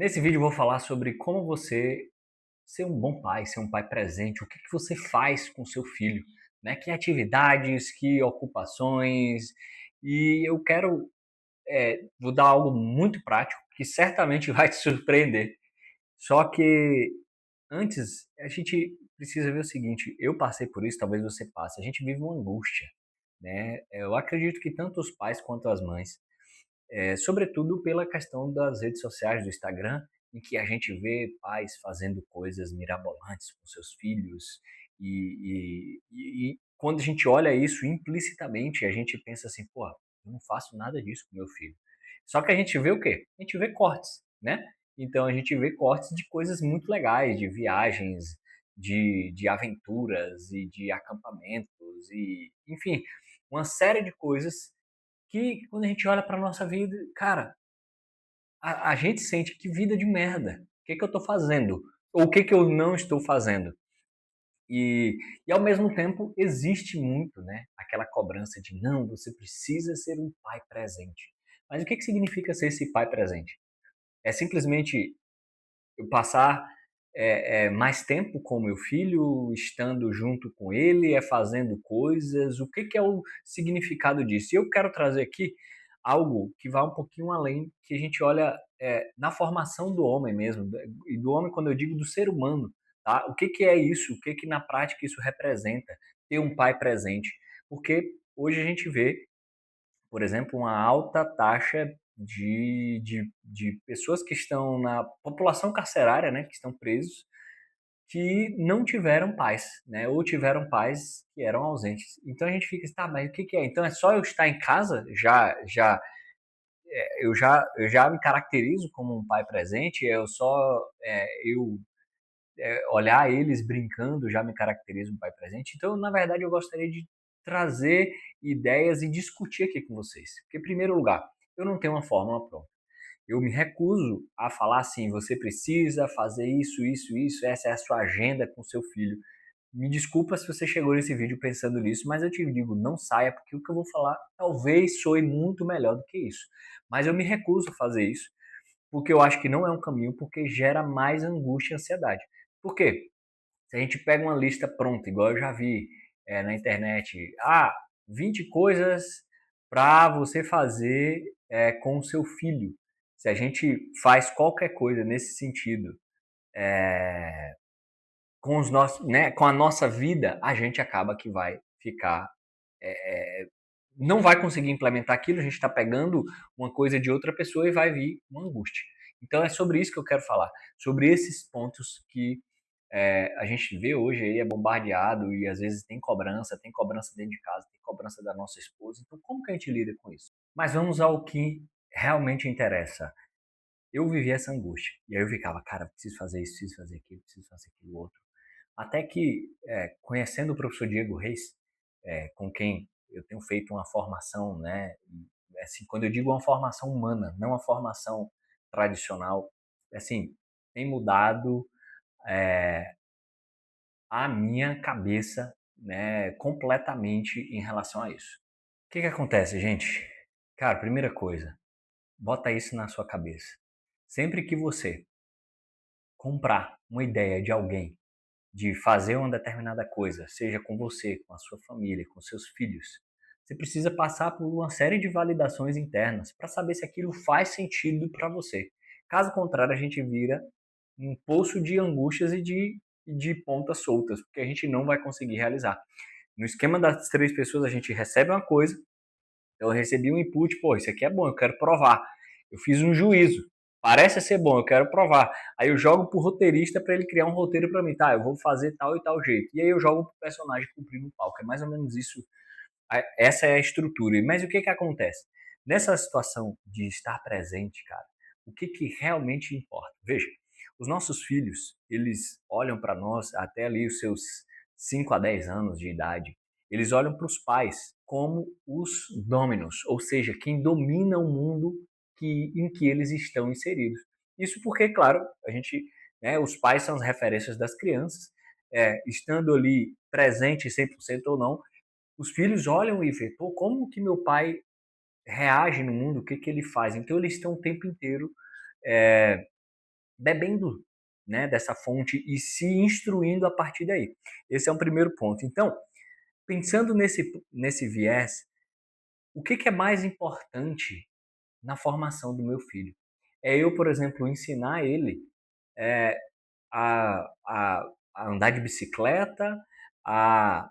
Nesse vídeo eu vou falar sobre como você ser um bom pai, ser um pai presente, o que você faz com seu filho, né? Que atividades, que ocupações, e eu quero, vou dar algo muito prático que certamente vai te surpreender. Só que antes, a gente precisa ver o seguinte, eu passei por isso, talvez você passe, a gente vive uma angústia, né? Eu acredito que tanto os pais quanto as mães sobretudo pela questão das redes sociais, do Instagram, em que a gente vê pais fazendo coisas mirabolantes com seus filhos e quando a gente olha isso implicitamente, a gente pensa assim, pô, eu não faço nada disso com meu filho. Só que a gente vê o quê? A gente vê cortes, né? Então a gente vê cortes de coisas muito legais, de viagens, de aventuras e de acampamentos e, enfim, uma série de coisas que quando a gente olha para nossa vida, cara, a gente sente que vida de merda. O que, que eu estou fazendo? Ou o que, que eu não estou fazendo? E, e ao mesmo tempo existe muito, né? Aquela cobrança de não, você precisa ser um pai presente. Mas o que, que significa ser esse pai presente? É simplesmente eu passar mais tempo com meu filho, estando junto com ele, fazendo coisas, o que, que é o significado disso? E eu quero trazer aqui algo que vai um pouquinho além, que a gente olha na formação do homem mesmo, e do homem quando eu digo do ser humano, tá? O que, que é isso? O que, que na prática isso representa? Ter um pai presente. Porque hoje a gente vê por exemplo, uma alta taxa de pessoas que estão na população carcerária, né, que estão presos, que não tiveram pais, né, ou tiveram pais que eram ausentes. Então a gente fica assim, tá, mas o que que é? Então é só eu estar em casa, eu já me caracterizo como um pai presente, eu só eu olhar eles brincando já me caracteriza um pai presente. Então, na verdade, eu gostaria de trazer ideias e discutir aqui com vocês. Porque, em primeiro lugar, eu não tenho uma fórmula pronta. Eu me recuso a falar assim, você precisa fazer isso, isso, isso, essa é a sua agenda com seu filho. Me desculpa se você chegou nesse vídeo pensando nisso, mas eu te digo, não saia, porque o que eu vou falar talvez soe muito melhor do que isso. Mas eu me recuso a fazer isso, porque eu acho que não é um caminho, porque gera mais angústia e ansiedade. Por quê? Se a gente pega uma lista pronta, igual eu já vi na internet, 20 coisas para você fazer com o seu filho. Se a gente faz qualquer coisa nesse sentido com, os nossos, né, com a nossa vida, a gente acaba que vai ficar. Não vai conseguir implementar aquilo, a gente está pegando uma coisa de outra pessoa e vai vir uma angústia. Então é sobre isso que eu quero falar, sobre esses pontos que a gente vê hoje aí, é bombardeado e às vezes tem cobrança dentro de casa, tem cobrança da nossa esposa. Então, como que a gente lida com isso? Mas vamos ao que realmente interessa. Eu vivi essa angústia. E aí eu ficava, cara, preciso fazer isso, preciso fazer aquilo, preciso fazer aquilo outro. Até que, conhecendo o professor Diego Reis, com quem eu tenho feito uma formação, né? Assim, quando eu digo uma formação humana, não uma formação tradicional, assim, tem mudado a minha cabeça, né, completamente em relação a isso. O que que acontece, gente? Cara, primeira coisa, bota isso na sua cabeça. Sempre que você comprar uma ideia de alguém de fazer uma determinada coisa, seja com você, com a sua família, com seus filhos, você precisa passar por uma série de validações internas para saber se aquilo faz sentido para você. Caso contrário, a gente vira um poço de angústias e de pontas soltas, porque a gente não vai conseguir realizar. No esquema das três pessoas, a gente recebe uma coisa, eu recebi um input, pô, isso aqui é bom, eu quero provar. Eu fiz um juízo, parece ser bom, eu quero provar. Aí eu jogo pro roteirista para ele criar um roteiro para mim, tá? Eu vou fazer tal e tal jeito. E aí eu jogo pro personagem cumprir no palco. É mais ou menos isso. Essa é a estrutura. Mas o que que acontece? Nessa situação de estar presente, cara, o que que realmente importa? Veja, os nossos filhos, eles olham para nós até ali os seus 5 a 10 anos de idade. Eles olham para os pais como os dominos, ou seja, quem domina o mundo em que eles estão inseridos. Isso porque, claro, a gente, né, os pais são as referências das crianças, estando ali presente 100% ou não, os filhos olham e veem, pô, como que meu pai reage no mundo, o que que ele faz? Então eles estão o tempo inteiro bebendo, né, dessa fonte e se instruindo a partir daí. Esse é um primeiro ponto. Então, pensando nesse viés, o que é mais importante na formação do meu filho? É eu, por exemplo, ensinar ele a, a, a andar de bicicleta, a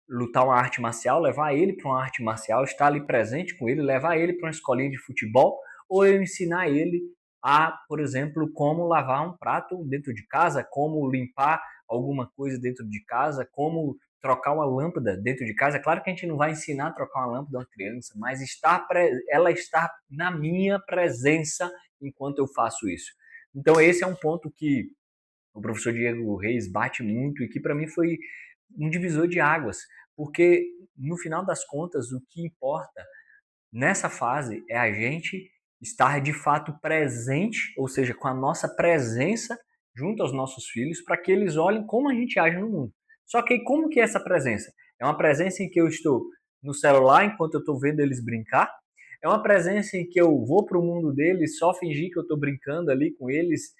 lutar uma arte marcial, levar ele para uma arte marcial, estar ali presente com ele, levar ele para uma escolinha de futebol, ou eu ensinar ele a, por exemplo, como lavar um prato dentro de casa, como limpar alguma coisa dentro de casa, como trocar uma lâmpada dentro de casa. Claro que a gente não vai ensinar a trocar uma lâmpada a uma criança, mas ela está na minha presença enquanto eu faço isso. Então esse é um ponto que o professor Diego Reis bate muito e que para mim foi um divisor de águas, porque no final das contas o que importa nessa fase é a gente estar de fato presente, ou seja, com a nossa presença junto aos nossos filhos, para que eles olhem como a gente age no mundo. Só que como que é essa presença? É uma presença em que eu estou no celular enquanto eu estou vendo eles brincar? É uma presença em que eu vou para o mundo deles, só fingir que eu estou brincando ali com eles?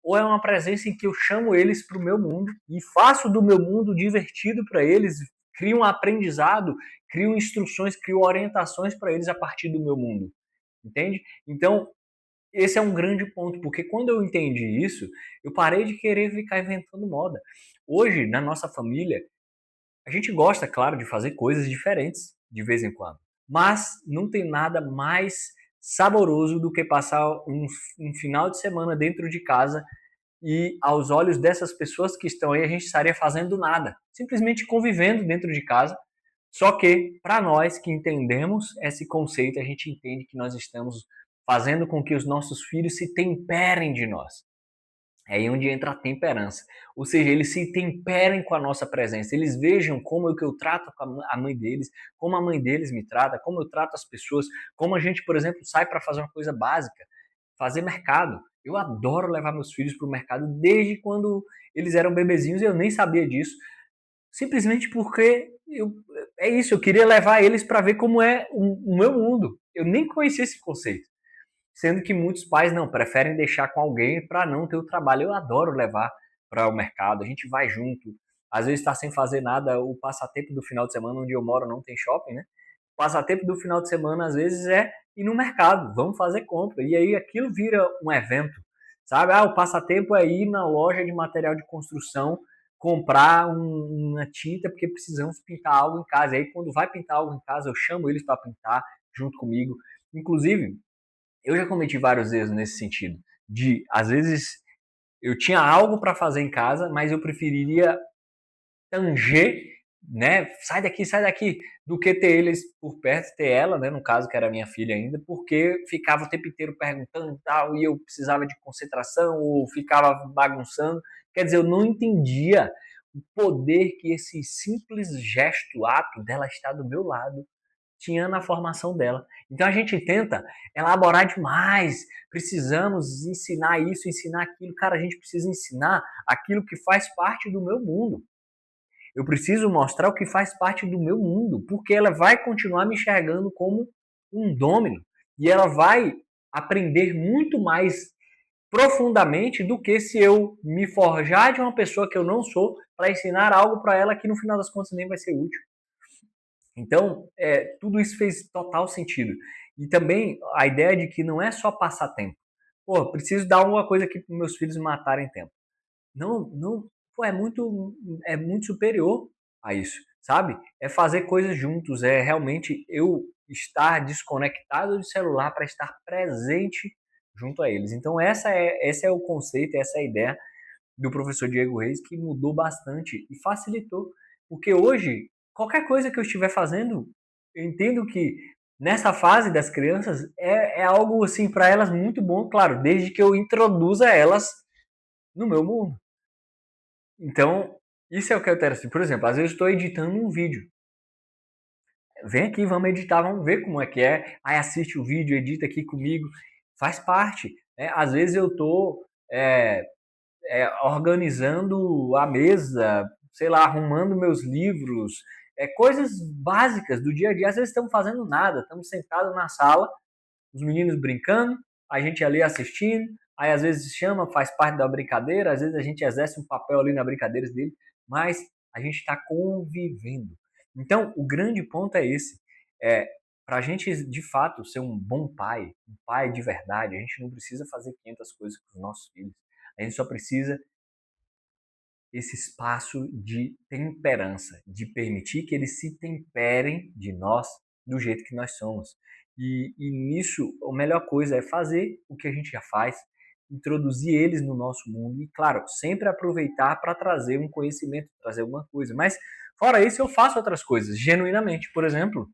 Ou é uma presença em que eu chamo eles para o meu mundo e faço do meu mundo divertido para eles, crio um aprendizado, crio instruções, crio orientações para eles a partir do meu mundo, entende? Então, esse é um grande ponto, porque quando eu entendi isso, eu parei de querer ficar inventando moda. Hoje, na nossa família, a gente gosta, claro, de fazer coisas diferentes de vez em quando, mas não tem nada mais saboroso do que passar um final de semana dentro de casa e aos olhos dessas pessoas que estão aí, a gente estaria fazendo nada, simplesmente convivendo dentro de casa. Só que, para nós que entendemos esse conceito, a gente entende que nós estamos fazendo com que os nossos filhos se temperem de nós. É aí onde entra a temperança. Ou seja, eles se temperem com a nossa presença. Eles vejam como é que eu trato a mãe deles, como a mãe deles me trata, como eu trato as pessoas, como a gente, por exemplo, sai para fazer uma coisa básica, fazer mercado. Eu adoro levar meus filhos para o mercado desde quando eles eram bebezinhos e eu nem sabia disso. Simplesmente porque é isso, eu queria levar eles para ver como é o meu mundo. Eu nem conhecia esse conceito. Sendo que muitos pais não preferem deixar com alguém para não ter o trabalho. Eu adoro levar para o mercado, a gente vai junto. Às vezes está sem fazer nada, o passatempo do final de semana onde eu moro não tem shopping, né? O passatempo do final de semana às vezes é ir no mercado, vamos fazer compra. E aí aquilo vira um evento, sabe? Ah, o passatempo é ir na loja de material de construção comprar uma tinta porque precisamos pintar algo em casa. E aí quando vai pintar algo em casa, eu chamo eles para pintar junto comigo. Inclusive, eu já cometi vários erros nesse sentido. De, às vezes, eu tinha algo para fazer em casa, mas eu preferiria tanger, né? Sai daqui, do que ter eles por perto, ter ela, né? No caso, que era minha filha ainda, porque ficava o tempo inteiro perguntando e tal, e eu precisava de concentração, ou ficava bagunçando. Quer dizer, eu não entendia o poder que esse simples gesto, ato dela estar do meu lado, tinha na formação dela. Então a gente tenta elaborar demais, precisamos ensinar isso, ensinar aquilo. Cara, a gente precisa ensinar aquilo que faz parte do meu mundo. Eu preciso mostrar o que faz parte do meu mundo, porque ela vai continuar me enxergando como um domino e ela vai aprender muito mais profundamente do que se eu me forjar de uma pessoa que eu não sou para ensinar algo para ela que no final das contas nem vai ser útil. Então, tudo isso fez total sentido. E também a ideia de que não é só passar tempo. Pô, preciso dar alguma coisa aqui para meus filhos matarem tempo. Não, não, pô, é muito superior a isso, sabe? É fazer coisas juntos, é realmente eu estar desconectado do celular para estar presente junto a eles. Então, esse é o conceito, essa é a ideia do professor Diego Reis que mudou bastante e facilitou. Porque hoje, qualquer coisa que eu estiver fazendo, eu entendo que nessa fase das crianças é algo assim para elas muito bom, claro, desde que eu introduza elas no meu mundo. Então, isso é o que eu quero assim. Por exemplo, às vezes estou editando um vídeo. Vem aqui, vamos editar, vamos ver como é que é. Aí assiste o vídeo, edita aqui comigo. Faz parte. Né? Às vezes eu estou organizando a mesa, sei lá, arrumando meus livros, coisas básicas do dia a dia. Às vezes estamos fazendo nada, estamos sentados na sala, os meninos brincando, a gente ali assistindo, aí às vezes chama, faz parte da brincadeira, às vezes a gente exerce um papel ali na brincadeira dele, mas a gente está convivendo. Então, o grande ponto é esse. Para a gente, de fato, ser um bom pai, um pai de verdade, a gente não precisa fazer 500 coisas com os nossos filhos. A gente só precisa esse espaço de temperança, de permitir que eles se temperem de nós do jeito que nós somos. E nisso, a melhor coisa é fazer o que a gente já faz, introduzir eles no nosso mundo e, claro, sempre aproveitar para trazer um conhecimento, trazer alguma coisa. Mas, fora isso, eu faço outras coisas, genuinamente. Por exemplo,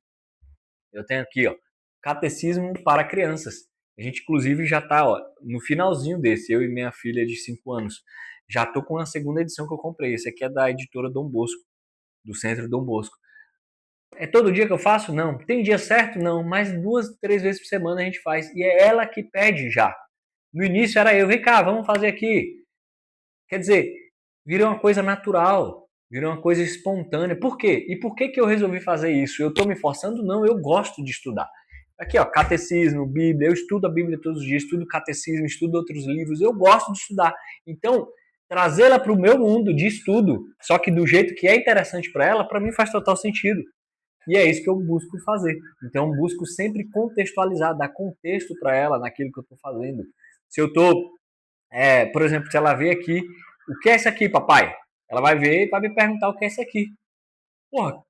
eu tenho aqui, ó, Catecismo para Crianças. A gente, inclusive, já está no finalzinho desse, eu e minha filha de 5 anos. Já estou com a segunda edição que eu comprei. Esse aqui é da editora Dom Bosco, do Centro Dom Bosco. É todo dia que eu faço? Não. Tem dia certo? Não. Mas 2, 3 vezes por semana a gente faz. E é ela que pede já. No início era eu, vem cá, vamos fazer aqui. Quer dizer, virou uma coisa natural, virou uma coisa espontânea. Por quê? E por que eu resolvi fazer isso? Eu estou me forçando? Não, eu gosto de estudar. Aqui, ó, catecismo, Bíblia, eu estudo a Bíblia todos os dias, estudo catecismo, estudo outros livros, eu gosto de estudar. Então, trazê-la para o meu mundo de estudo, só que do jeito que é interessante para ela, para mim faz total sentido. E é isso que eu busco fazer. Então, eu busco sempre contextualizar, dar contexto para ela naquilo que eu estou fazendo. Se eu estou, por exemplo, se ela vê aqui, o que é isso aqui, papai? Ela vai ver e vai me perguntar o que é isso aqui. Porra,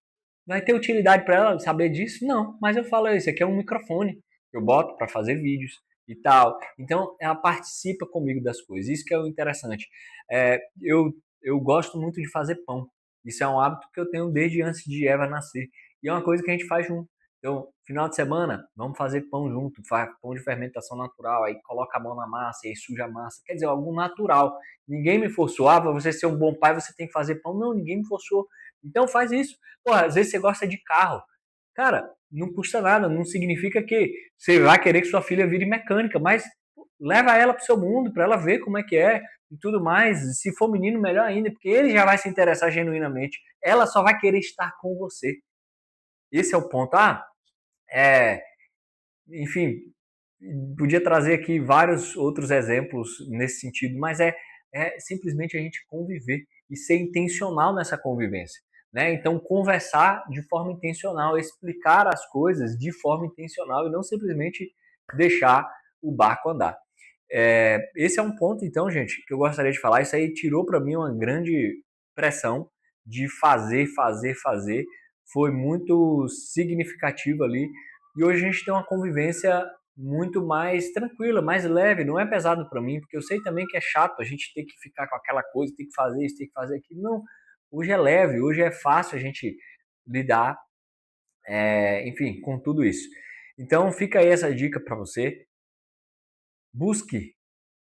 vai ter utilidade para ela saber disso? Não, mas eu falo, isso aqui é um microfone que eu boto para fazer vídeos e tal. Então, ela participa comigo das coisas. Isso que é o interessante. Eu gosto muito de fazer pão. Isso é um hábito que eu tenho desde antes de Eva nascer. E é uma coisa que a gente faz junto. Então, final de semana, vamos fazer pão junto, faz pão de fermentação natural, aí coloca a mão na massa, aí suja a massa. Quer dizer, algo natural. Ninguém me forçou, para você ser um bom pai, você tem que fazer pão. Não, ninguém me forçou. Então faz isso. Porra, às vezes você gosta de carro. Cara, não custa nada, não significa que você vai querer que sua filha vire mecânica, mas leva ela pro seu mundo, para ela ver como é que é e tudo mais. Se for menino, melhor ainda, porque ele já vai se interessar genuinamente. Ela só vai querer estar com você. Esse é o ponto. É, enfim, podia trazer aqui vários outros exemplos nesse sentido, mas é simplesmente a gente conviver e ser intencional nessa convivência. Né? Então, conversar de forma intencional, explicar as coisas de forma intencional e não simplesmente deixar o barco andar. Esse é um ponto, então, gente, que eu gostaria de falar. Isso aí tirou para mim uma grande pressão de fazer, fazer, fazer. Foi muito significativo ali. E hoje a gente tem uma convivência muito mais tranquila, mais leve. Não é pesado para mim, porque eu sei também que é chato a gente ter que ficar com aquela coisa, ter que fazer isso, ter que fazer aquilo. Não, hoje é leve, hoje é fácil a gente lidar, enfim, com tudo isso. Então fica aí essa dica para você. Busque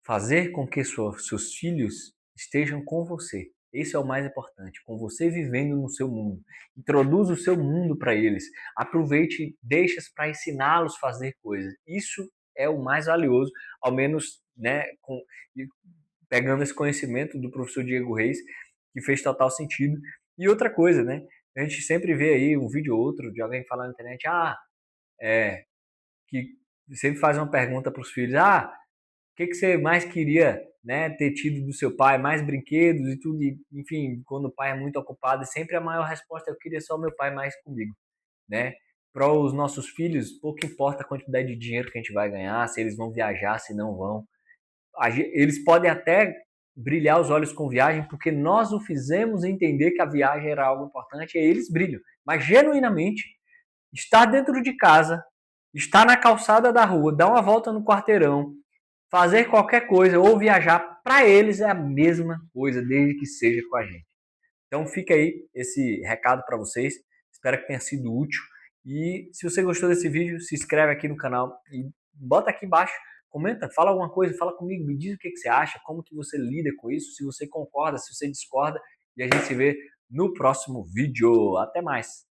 fazer com que seus filhos estejam com você. Esse é o mais importante, com você vivendo no seu mundo. Introduza o seu mundo para eles. Aproveite deixas para ensiná-los a fazer coisas. Isso é o mais valioso, ao menos, né, pegando esse conhecimento do professor Diego Reis, que fez total sentido. E outra coisa, né? A gente sempre vê aí um vídeo ou outro de alguém falando na internet, que sempre faz uma pergunta para os filhos, o que você mais queria, né, ter tido do seu pai? Mais brinquedos e tudo, enfim, quando o pai é muito ocupado, sempre a maior resposta é eu queria só meu pai mais comigo, né? Para os nossos filhos, pouco importa a quantidade de dinheiro que a gente vai ganhar, se eles vão viajar, se não vão. Eles podem até brilhar os olhos com viagem, porque nós o fizemos entender que a viagem era algo importante e eles brilham. Mas genuinamente, estar dentro de casa, estar na calçada da rua, dar uma volta no quarteirão, fazer qualquer coisa ou viajar, para eles é a mesma coisa, desde que seja com a gente. Então fica aí esse recado para vocês. Espero que tenha sido útil. E se você gostou desse vídeo, se inscreve aqui no canal e bota aqui embaixo, comenta, fala alguma coisa, fala comigo, me diz o que você acha, como que você lida com isso, se você concorda, se você discorda. E a gente se vê no próximo vídeo. Até mais!